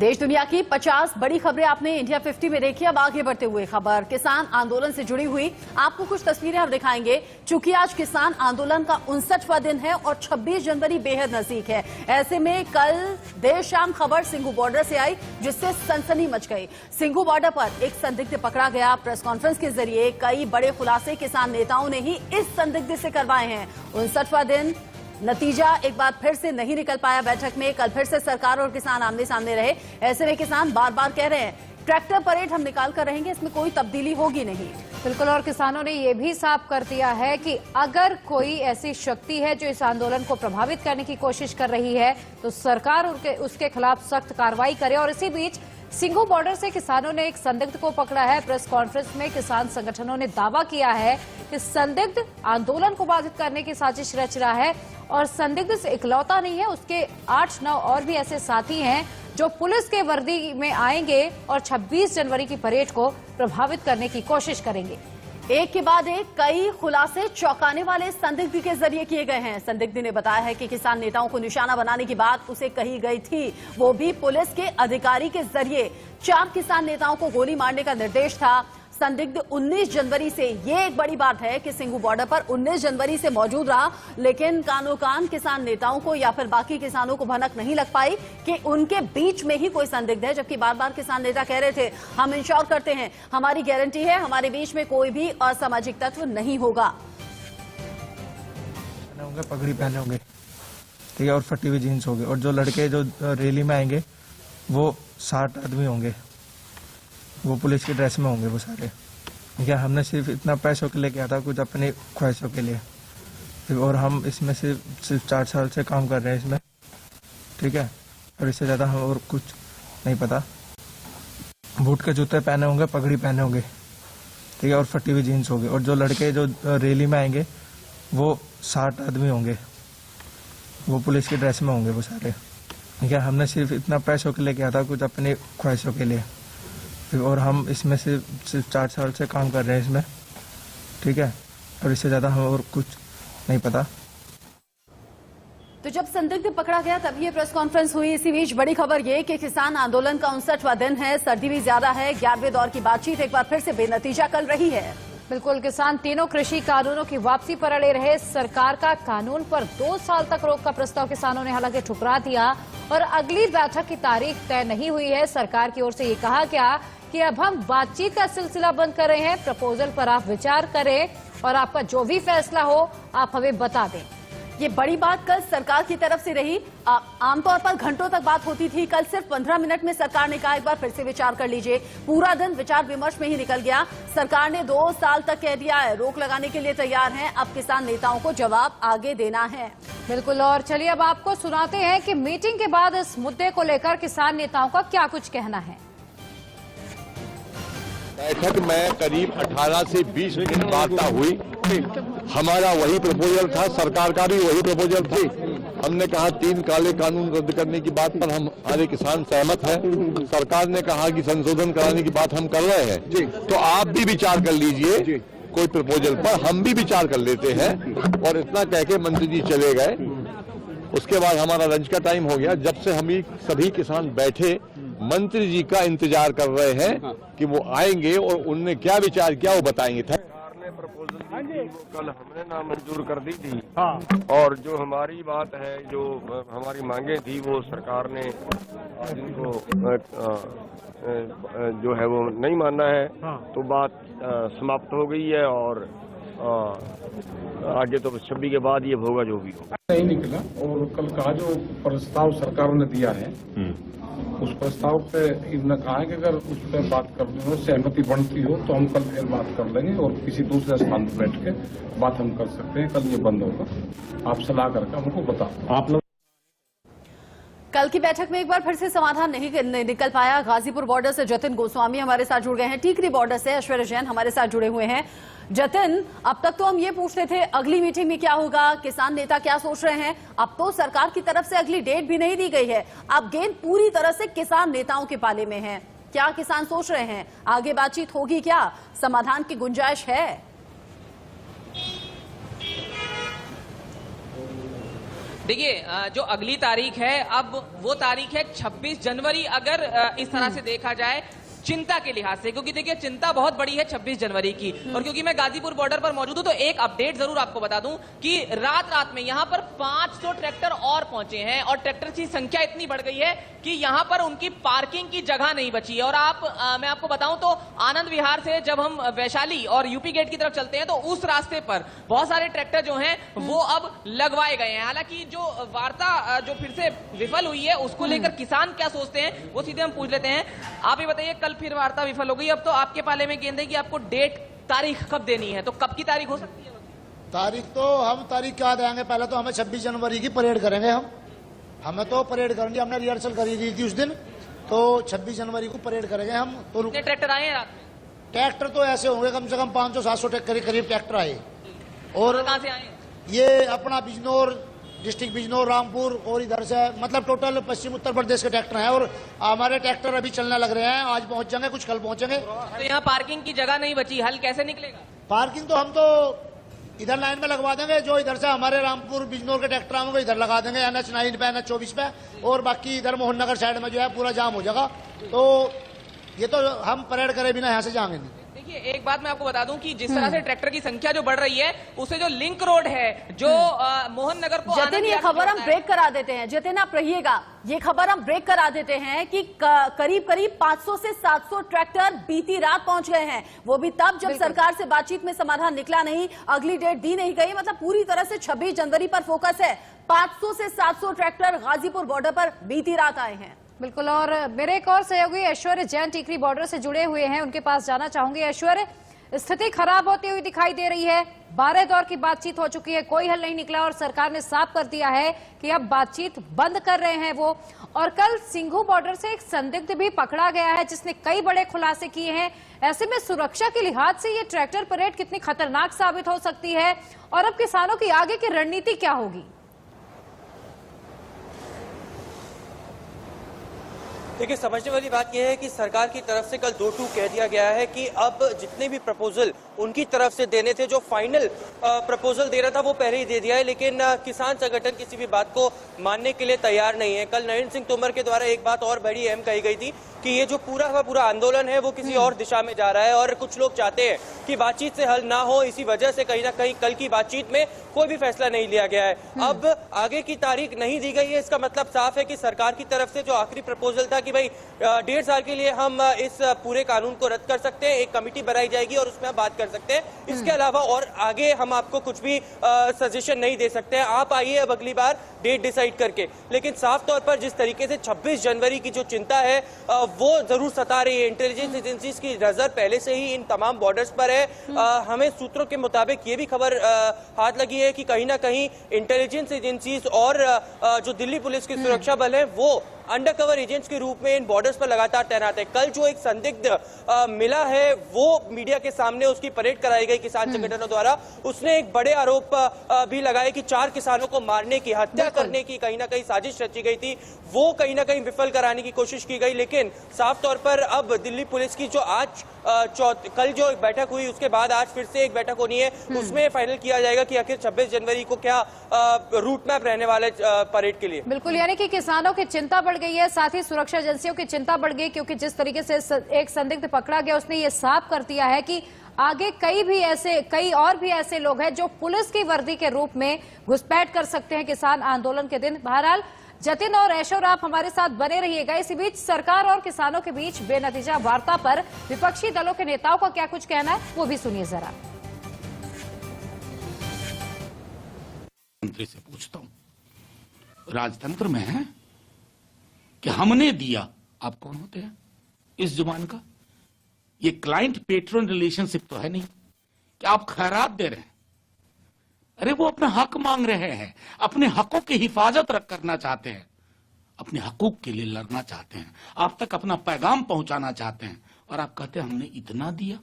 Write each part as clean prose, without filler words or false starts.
देश दुनिया की 50 बड़ी खबरें आपने इंडिया 50 में देखी। अब आगे बढ़ते हुए खबर किसान आंदोलन से जुड़ी हुई आपको कुछ तस्वीरें हम दिखाएंगे। चूंकि आज किसान आंदोलन का 59वां दिन है और 26 जनवरी बेहद नजदीक है, ऐसे में कल देर शाम खबर सिंघू बॉर्डर से आई जिससे सनसनी मच गई। सिंघू बॉर्डर पर एक संदिग्ध पकड़ा गया। प्रेस कॉन्फ्रेंस के जरिए कई बड़े खुलासे किसान नेताओं ने ही इस संदिग्ध से करवाए हैं। 59वां दिन, नतीजा एक बार फिर से नहीं निकल पाया बैठक में। कल फिर से सरकार और किसान आमने सामने रहे। ऐसे में किसान बार बार कह रहे हैं ट्रैक्टर परेड हम निकाल कर रहेंगे, इसमें कोई तब्दीली होगी नहीं। बिल्कुल, और किसानों ने यह भी साफ कर दिया है कि अगर कोई ऐसी शक्ति है जो इस आंदोलन को प्रभावित करने की कोशिश कर रही है तो सरकार उसके खिलाफ सख्त कार्रवाई करे। और इसी बीच सिंघू बॉर्डर से किसानों ने एक संदिग्ध को पकड़ा है। प्रेस कॉन्फ्रेंस में किसान संगठनों ने दावा किया है कि संदिग्ध आंदोलन को बाधित करने की साजिश रच रहा है और संदिग्ध से इकलौता नहीं है, उसके 8-9 और भी ऐसे साथी हैं जो पुलिस के वर्दी में आएंगे और 26 जनवरी की परेड को प्रभावित करने की कोशिश करेंगे। एक के बाद एक कई खुलासे चौंकाने वाले संदिग्ध के जरिए किए गए हैं। संदिग्ध ने बताया है कि किसान नेताओं को निशाना बनाने की बात उसे कही गई थी, वो भी पुलिस के अधिकारी के जरिए। 4 किसान नेताओं को गोली मारने का निर्देश था। संदिग्ध 19 जनवरी से, ये एक बड़ी बात है कि सिंघू बॉर्डर पर 19 जनवरी से मौजूद रहा, लेकिन कानो कान किसान नेताओं को या फिर बाकी किसानों को भनक नहीं लग पाई कि उनके बीच में ही कोई संदिग्ध है। जबकि बार बार किसान नेता कह रहे थे हम इंश्योर करते हैं, हमारी गारंटी है, हमारे बीच में कोई भी असामाजिक तत्व नहीं होगा। पगड़ी पहने होंगे, ठीक है, और फटी हुई जीन्स होगी, और जो लड़के जो रैली में आएंगे वो 60 आदमी होंगे, वो पुलिस की ड्रेस में होंगे वो सारे। ठीक है, हमने सिर्फ इतना पैसों के लिए किया था, कुछ अपनी ख्वाहिशों के लिए, और हम इसमें सिर्फ 4 साल से काम कर रहे हैं इसमें। ठीक है, और इससे ज़्यादा हम और कुछ नहीं पता। बूट के जूते पहने होंगे, पगड़ी पहने होंगे, ठीक है, और फटी हुई जीन्स होगी, और जो लड़के जो रैली में आएंगे वो 60 आदमी होंगे, वो पुलिस की ड्रेस में होंगे वो सारे। ठीक है, हमने सिर्फ इतना पैसों के लिए किया था, कुछ अपनी ख्वाहिशों के लिए, और हम इसमें सिर्फ 4 साल से काम कर रहे हैं इसमें। ठीक है, और इससे ज़्यादा हम और कुछ नहीं पता। तो जब संदिग्ध पकड़ा गया तब ये प्रेस कॉन्फ्रेंस हुई। इसी बीच बड़ी खबर ये कि किसान आंदोलन का 59वां दिन है, सर्दी भी ज्यादा है। 11वें दौर की बातचीत एक बार फिर से बेनतीजा कल रही है। बिल्कुल, किसान तीनों कृषि कानूनों की वापसी पर अड़े रहे। सरकार का कानून पर 2 साल तक रोक का प्रस्ताव किसानों ने हालांकि ठुकरा दिया और अगली बैठक की तारीख तय नहीं हुई है। सरकार की ओर से ये कहा गया कि अब हम बातचीत का सिलसिला बंद कर रहे हैं, प्रपोजल पर आप विचार करें और आपका जो भी फैसला हो आप हमें बता दें। ये बड़ी बात कल सरकार की तरफ से रही। आमतौर पर घंटों तक बात होती थी, कल सिर्फ 15 मिनट में सरकार ने कहा एक बार फिर से विचार कर लीजिए। पूरा दिन विचार विमर्श में ही निकल गया। सरकार ने 2 साल तक कह दिया है, रोक लगाने के लिए तैयार हैं। अब किसान नेताओं को जवाब आगे देना है। बिल्कुल, और चलिए अब आपको सुनाते हैं कि मीटिंग के बाद इस मुद्दे को लेकर किसान नेताओं का क्या कुछ कहना है। बैठक में करीब 18 से 20 मिनट वार्ता हुई। हमारा वही प्रपोजल था, सरकार का भी वही प्रपोजल थी। हमने कहा 3 काले कानून रद्द करने की बात पर हमारे किसान सहमत हैं। सरकार ने कहा कि संशोधन कराने की बात हम कर रहे हैं, तो आप भी विचार कर लीजिए कोई प्रपोजल पर, हम भी विचार कर लेते हैं। और इतना कह के मंत्री जी चले गए। उसके बाद हमारा लंच का टाइम हो गया। जब से हम सभी किसान बैठे मंत्री जी का इंतजार कर रहे हैं कि वो आएंगे और उनने क्या विचार किया वो बताएंगे। सरकार ने प्रपोजल दी थी, वो कल हमने नामंजूर कर दी थी। और जो हमारी बात है, जो हमारी मांगे थी, वो सरकार ने जिनको जो है वो नहीं मानना है, तो बात समाप्त हो गई है। और आगे तो 26 के बाद ये होगा जो भी होगा। नहीं निकला। और कल का जो प्रस्ताव सरकार ने दिया है उस प्रस्ताव पे इन्होंने कहा है कि अगर उस पर बात करनी हो, सहमति बनती हो, तो हम कल फिर बात कर लेंगे और किसी दूसरे स्थान पर बैठ के बात हम कर सकते हैं। कल ये बंद होगा, आप सलाह करके हमको बताओ। आप लोग कल की बैठक में एक बार फिर से समाधान नहीं निकल पाया। गाजीपुर बॉर्डर से जतिन गोस्वामी हमारे साथ जुड़ गए हैं, टीकरी बॉर्डर से ऐश्वर्या जैन हमारे साथ जुड़े हुए हैं। जतिन, अब तक तो हम ये पूछते थे अगली मीटिंग में क्या होगा, किसान नेता क्या सोच रहे हैं। अब तो सरकार की तरफ से अगली डेट भी नहीं दी गई है। अब गेंद पूरी तरह से किसान नेताओं के पाले में है। क्या किसान सोच रहे हैं, आगे बातचीत होगी, क्या समाधान की गुंजाइश है? देखिए जो अगली तारीख है, अब वो तारीख है 26 जनवरी। अगर इस तरह से देखा जाए चिंता के लिहाज से, क्योंकि देखिए चिंता बहुत बड़ी है 26 जनवरी की। और क्योंकि मैं गाजीपुर बॉर्डर पर मौजूद हूं तो एक अपडेट जरूर आपको बता दूं कि रात में यहां पर 500 ट्रैक्टर और पहुंचे हैं और ट्रैक्टर की संख्या इतनी बढ़ गई है कि यहां पर उनकी पार्किंग की जगह नहीं बची है। और मैं आपको बताऊं तो आनंद विहार से जब हम वैशाली और यूपी गेट की तरफ चलते हैं तो उस रास्ते पर बहुत सारे ट्रैक्टर जो हैं वो अब लगवाए गए हैं। हालांकि जो वार्ता जो फिर से विफल हुई है उसको लेकर किसान क्या सोचते हैं वो सीधे हम पूछ लेते हैं। आप ये बताइए, कल फिर वार्ता विफल हो गई, अब तो आपके पाले में गेंद है कि आपको डेट तारीख कब देनी है, तो कब की तारीख हो सकती है? तारीख तो हम तारीख क्या देंगे, पहले तो हमें 26 जनवरी की परेड करेंगे। हमें तो परेड करेंगे, हमने रिहर्सल करी दी थी उस दिन, तो 26 जनवरी को परेड करेंगे हम। तो कितने ट्रैक्टर आए हैं रात में? ट्रैक्टर तो ऐसे होंगे कम से कम 500-700 के करीब ट्रैक्टर आए। और कहां से आए? ये अपना बिजनौर डिस्ट्रिक्ट, बिजनौर, रामपुर और इधर से, मतलब टोटल पश्चिम उत्तर प्रदेश के ट्रैक्टर हैं। और हमारे ट्रैक्टर अभी चलने लग रहे हैं, आज पहुंच जाएंगे, कुछ कल पहुंचेंगे। तो यहाँ पार्किंग की जगह नहीं बची, हल कैसे निकलेगा? पार्किंग तो हम तो इधर लाइन में लगवा देंगे, जो इधर से हमारे रामपुर बिजनौर के ट्रैक्टर आएंगे इधर लगा देंगे, NH 9 पे, NH 24 पे। और बाकी इधर मोहन नगर साइड में जो है पूरा जाम हो जाएगा। तो ये तो हम परेड करे बिना यहाँ से जाएंगे नहीं। देखिए एक बात मैं आपको बता दूं कि जिस तरह से ट्रैक्टर की संख्या जो बढ़ रही है उससे जो लिंक रोड है जो मोहन नगर को जतिन, ये खबर हम ब्रेक करा देते हैं। जतिन आप रहिएगा, ये खबर हम ब्रेक करा देते हैं कि करीब 500 से 700 ट्रैक्टर बीती रात पहुंच गए हैं। वो भी तब जब सरकार से बातचीत में समाधान निकला नहीं, अगली डेट दी नहीं गई। मतलब पूरी तरह से 26 जनवरी पर फोकस है। 500 से 700 ट्रैक्टर गाजीपुर बॉर्डर पर बीती रात आए हैं। बिल्कुल। और मेरे एक और सहयोगी ऐश्वर्य जैन टिकरी बॉर्डर से जुड़े हुए हैं, उनके पास जाना चाहूंगी। ऐश्वर्य, स्थिति खराब होती हुई दिखाई दे रही है, 12 दौर की बातचीत हो चुकी है, कोई हल नहीं निकला और सरकार ने साफ कर दिया है कि अब बातचीत बंद कर रहे हैं वो। और कल सिंघू बॉर्डर से एक संदिग्ध भी पकड़ा गया है जिसने कई बड़े खुलासे किए हैं। ऐसे में सुरक्षा के लिहाज से ये ट्रैक्टर परेड कितनी खतरनाक साबित हो सकती है और अब किसानों की आगे की रणनीति क्या होगी? देखिए, समझने वाली बात यह है कि सरकार की तरफ से कल 2-2 कह दिया गया है कि अब जितने भी प्रपोजल उनकी तरफ से देने थे, जो फाइनल प्रपोजल देना था वो पहले ही दे दिया है। लेकिन किसान संगठन किसी भी बात को मानने के लिए तैयार नहीं है। कल नरेंद्र सिंह तोमर के द्वारा एक बात और बड़ी अहम कही गई थी कि ये जो पूरा का पूरा आंदोलन है वो किसी और दिशा में जा रहा है और कुछ लोग चाहते हैं कि बातचीत से हल ना हो। इसी वजह से कहीं ना कहीं कल की बातचीत में कोई भी फैसला नहीं लिया गया है। अब आगे की तारीख नहीं दी गई है, इसका मतलब साफ है कि सरकार की तरफ से जो आखिरी प्रपोजल था कि भाई 1.5 साल के लिए हम इस पूरे कानून को रद्द कर सकते हैं, एक कमेटी बनाई जाएगी और उसमें हम बात कर सकते हैं। इसके अलावा और आगे हम आपको कुछ भी सजेशन नहीं दे सकते हैं। आप आइए अब अगली बार डेट डिसाइड करके। लेकिन साफ तौर पर जिस तरीके से 26 जनवरी की जो चिंता है वो जरूर सता रही है। इंटेलिजेंस एजेंसीज की नजर पहले से ही इन तमाम बॉर्डर्स पर है। हमें सूत्रों के मुताबिक ये भी खबर हाथ लगी है कि कहीं ना कहीं इंटेलिजेंस एजेंसीज और जो दिल्ली पुलिस की सुरक्षा बल है वो अंडरकवर एजेंट्स के रूप में इन बॉर्डर्स पर लगातार तैनात है। कल जो एक संदिग्ध मिला है वो मीडिया के सामने उसकी परेड कराई गई किसान संगठनों द्वारा। उसने एक बड़े आरोप भी लगाए कि 4 किसानों को मारने की, हत्या करने की कहीं ना कहीं साजिश रची गई थी, वो कहीं ना कहीं विफल कराने की कोशिश की गई। लेकिन साफ तौर पर अब दिल्ली पुलिस की जो आज कल जो एक बैठक हुई उसके बाद आज फिर से एक बैठक होनी है, उसमें फाइनल किया जाएगा कि आखिर 26 जनवरी को क्या रूट मैप रहने वाले परेड के लिए। बिल्कुल, यानी कि किसानों की चिंता बढ़ गई है, साथ ही सुरक्षा एजेंसियों की चिंता बढ़ गई, क्योंकि जिस तरीके से एक संदिग्ध पकड़ा गया उसने ये साफ कर दिया है कि आगे कई और भी ऐसे लोग हैं जो पुलिस की वर्दी के रूप में घुसपैठ कर सकते हैं किसान आंदोलन के दिन। बहरहाल जतिन और ऐश्वर्य, आप हमारे साथ बने रहिएगा। इसी बीच सरकार और किसानों के बीच बेनतीजा वार्ता पर विपक्षी दलों के नेताओं का क्या कुछ कहना है वो भी सुनिए जरा। मंत्री से पूछता हूं, राजतंत्र में है कि हमने दिया, आप कौन होते हैं इस जुबान का? ये क्लाइंट पेट्रन रिलेशनशिप तो है नहीं कि आप खैरात दे रहे हैं। अरे वो अपना हक मांग रहे हैं, अपने हकों की हिफाजत करना चाहते हैं, अपने हकूक के लिए लड़ना चाहते हैं, आप तक अपना पैगाम पहुंचाना चाहते हैं, और आप कहते हैं हमने इतना दिया।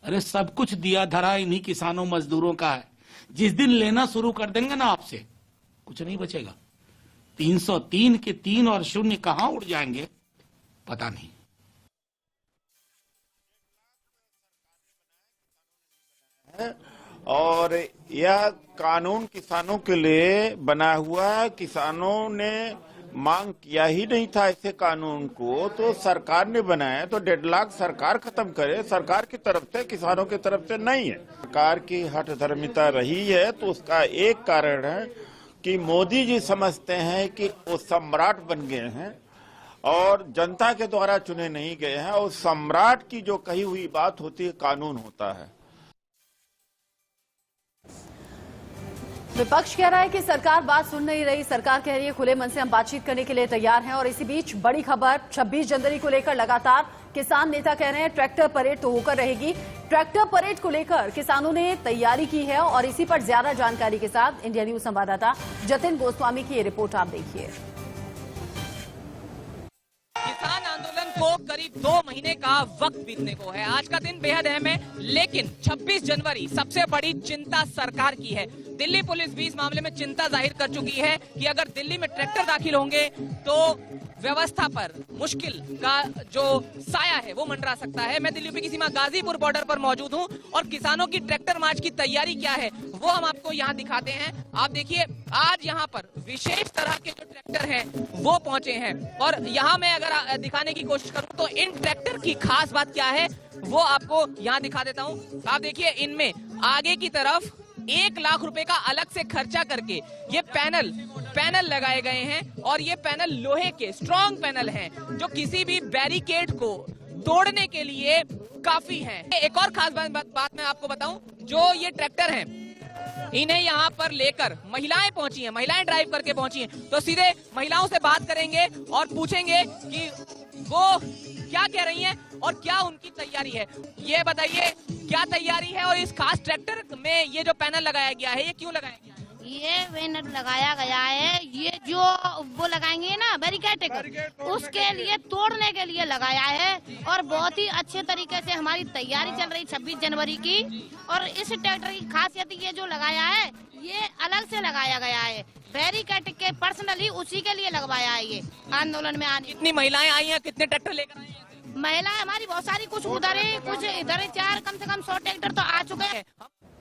अरे सब कुछ दिया धरा इन्हीं किसानों मजदूरों का है। जिस दिन लेना शुरू कर देंगे ना आपसे, कुछ नहीं बचेगा। 303 के 3 और 0 कहां उड़ जाएंगे पता नहीं। और यह कानून किसानों के लिए बना हुआ है। किसानों ने मांग किया ही नहीं था ऐसे कानून को, तो सरकार ने बनाया, तो डेडलॉक सरकार खत्म करे। सरकार की तरफ से, किसानों की तरफ से नहीं है। सरकार की हठधर्मिता रही है, तो उसका एक कारण है कि मोदी जी समझते हैं कि वो सम्राट बन गए हैं और जनता के द्वारा चुने नहीं गए हैं, और सम्राट की जो कही हुई बात होती है कानून होता है। विपक्ष कह रहा है कि सरकार बात सुन नहीं रही। सरकार कह रही है खुले मन से हम बातचीत करने के लिए तैयार हैं। और इसी बीच बड़ी खबर 26 जनवरी को लेकर लगातार किसान नेता कह रहे हैं ट्रैक्टर परेड तो होकर रहेगी। ट्रैक्टर परेड को लेकर किसानों ने तैयारी की है और इसी पर ज्यादा जानकारी के साथ इंडिया न्यूज संवाददाता जतिन गोस्वामी की ये रिपोर्ट आप देखिए। किसान आंदोलन को करीब 2 महीने का वक्त बीतने को है। आज का दिन बेहद अहम है, लेकिन 26 जनवरी सबसे बड़ी चिंता सरकार की है। दिल्ली पुलिस भी इस मामले में चिंता जाहिर कर चुकी है कि अगर दिल्ली में ट्रैक्टर दाखिल होंगे तो व्यवस्था पर मुश्किल का जो साया है वो मंडरा सकता है। मैं दिल्ली की सीमा गाजीपुर बॉर्डर पर मौजूद हूं और किसानों की ट्रैक्टर मार्च की तैयारी क्या है वो हम आपको यहां दिखाते हैं। आप देखिए, आज यहां पर विशेष तरह के जो ट्रैक्टर हैं वो पहुंचे हैं और यहां मैं अगर दिखाने की कोशिश करूं तो इन ट्रैक्टर की खास बात क्या है वो आपको यहां दिखा देता हूं। आप देखिए, इनमें आगे की तरफ 1 लाख रुपए का अलग से खर्चा करके ये पैनल लगाए गए हैं और ये पैनल लोहे के स्ट्रॉन्ग पैनल हैं जो किसी भी बैरिकेड को तोड़ने के लिए काफी हैं। एक और खास बात मैं आपको बताऊं, जो ये ट्रैक्टर हैं इन्हें यहाँ पर लेकर महिलाएं पहुंची हैं, महिलाएं ड्राइव करके पहुंची हैं। तो सीधे महिलाओं से बात करेंगे और पूछेंगे कि वो क्या कह रही हैं और क्या उनकी तैयारी है। ये बताइए क्या तैयारी है और इस खास ट्रैक्टर में ये जो पैनल लगाया गया है ये क्यों लगाया गया है? ये बैनर लगाया गया है, ये जो वो लगाएंगे ना बैरिकेड, उसके लिए तोड़ने के लिए लगाया है और बहुत ही अच्छे तरीके से हमारी तैयारी चल रही 26 जनवरी की। और इस ट्रैक्टर की खासियत ये जो लगाया है ये अलग से लगाया गया है, बैरिकेड के पर्सनली उसी के लिए लगवाया है। ये आंदोलन में आने कितनी महिलाएं आई हैं, कितने ट्रैक्टर लेकर आई हैं? महिलाएं हमारी बहुत सारी, कुछ उधर है कुछ इधर है, 4 कम से कम 100 ट्रैक्टर तो आ चुके हैं।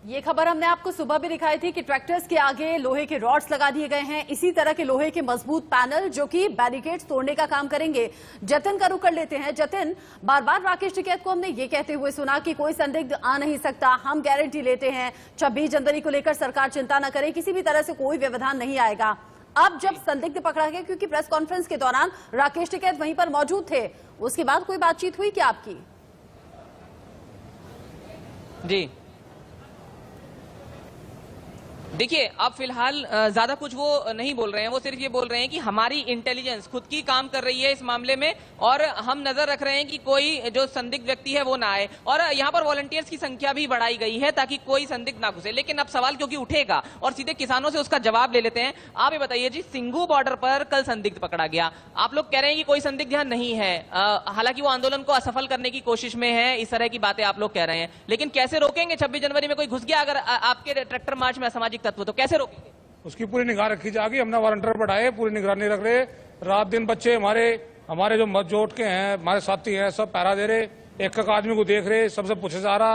ये खबर हमने आपको सुबह भी दिखाई थी कि ट्रैक्टर्स के आगे लोहे के रॉड्स लगा दिए गए हैं, इसी तरह के लोहे के मजबूत पैनल जो कि बैरिकेड्स तोड़ने का काम करेंगे। जतिन का रुख कर लेते हैं। जतिन, बार बार राकेश टिकैत को हमने ये कहते हुए सुना कि कोई संदिग्ध आ नहीं सकता, हम गारंटी लेते हैं 26 जनवरी को लेकर सरकार चिंता न करे, किसी भी तरह से कोई व्यवधान नहीं आएगा। अब जब संदिग्ध पकड़ा गया, क्योंकि प्रेस कॉन्फ्रेंस के दौरान राकेश टिकैत वहीं पर मौजूद थे, उसके बाद कोई बातचीत हुई क्या आपकी? जी देखिए, अब फिलहाल ज्यादा कुछ वो नहीं बोल रहे हैं। वो सिर्फ ये बोल रहे हैं कि हमारी इंटेलिजेंस खुद की काम कर रही है इस मामले में और हम नजर रख रहे हैं कि कोई जो संदिग्ध व्यक्ति है वो ना आए। और यहाँ पर वॉलंटियर्स की संख्या भी बढ़ाई गई है ताकि कोई संदिग्ध ना घुसे। लेकिन अब सवाल क्योंकि उठेगा और सीधे किसानों से उसका जवाब ले लेते हैं। आप ये बताइए जी, सिंघू बॉर्डर पर कल संदिग्ध पकड़ा गया, आप लोग कह रहे हैं कि कोई संदिग्ध यहाँ नहीं है, हालांकि वो आंदोलन को असफल करने की कोशिश में है, इस तरह की बातें आप लोग कह रहे हैं। लेकिन कैसे रोकेंगे? 26 जनवरी में कोई घुस गया अगर आपके ट्रैक्टर मार्च में असामाजिक तत्व, तो कैसे रोकेंगे? उसकी पूरी निगाह रखी जाएगी। हमने वॉलंटियर बढ़ाए, पूरी निगरानी रख रहे, रात दिन बच्चे हमारे जो मजोट के हैं, हमारे साथी हैं, सब पहरा दे रहे, एक एक आदमी को देख रहे, सबसे पूछे जा रहा।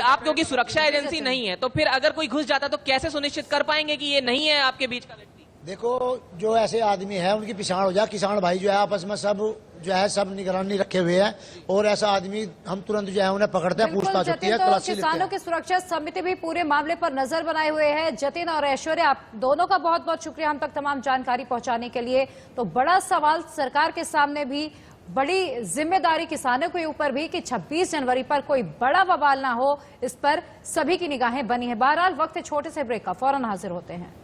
आप क्योंकि सुरक्षा एजेंसी नहीं है तो फिर अगर कोई घुस जाता तो कैसे सुनिश्चित कर पाएंगे कि ये नहीं है आपके बीच का व्यक्ति? देखो, जो ऐसे आदमी है उनकी पिछाड़ हो जाए। किसान भाई जो है आपस में सब निगरानी रखे हुए हैं और ऐसा आदमी हम तुरंत जो है उन्हें पकड़ते हैं, पूछताछ होती है, तलाशी लेते हैं। किसानों की सुरक्षा समिति भी पूरे मामले पर नजर बनाए हुए है। जतिन और ऐश्वर्या, आप दोनों का बहुत बहुत शुक्रिया हम तक तमाम जानकारी पहुंचाने के लिए। तो बड़ा सवाल सरकार के सामने भी, बड़ी जिम्मेदारी किसानों के ऊपर भी कि 26 जनवरी पर कोई बड़ा बवाल ना हो, इस पर सभी की निगाहें बनी है। बहरहाल वक्त छोटे से ब्रेक का, फौरन हाजिर होते हैं।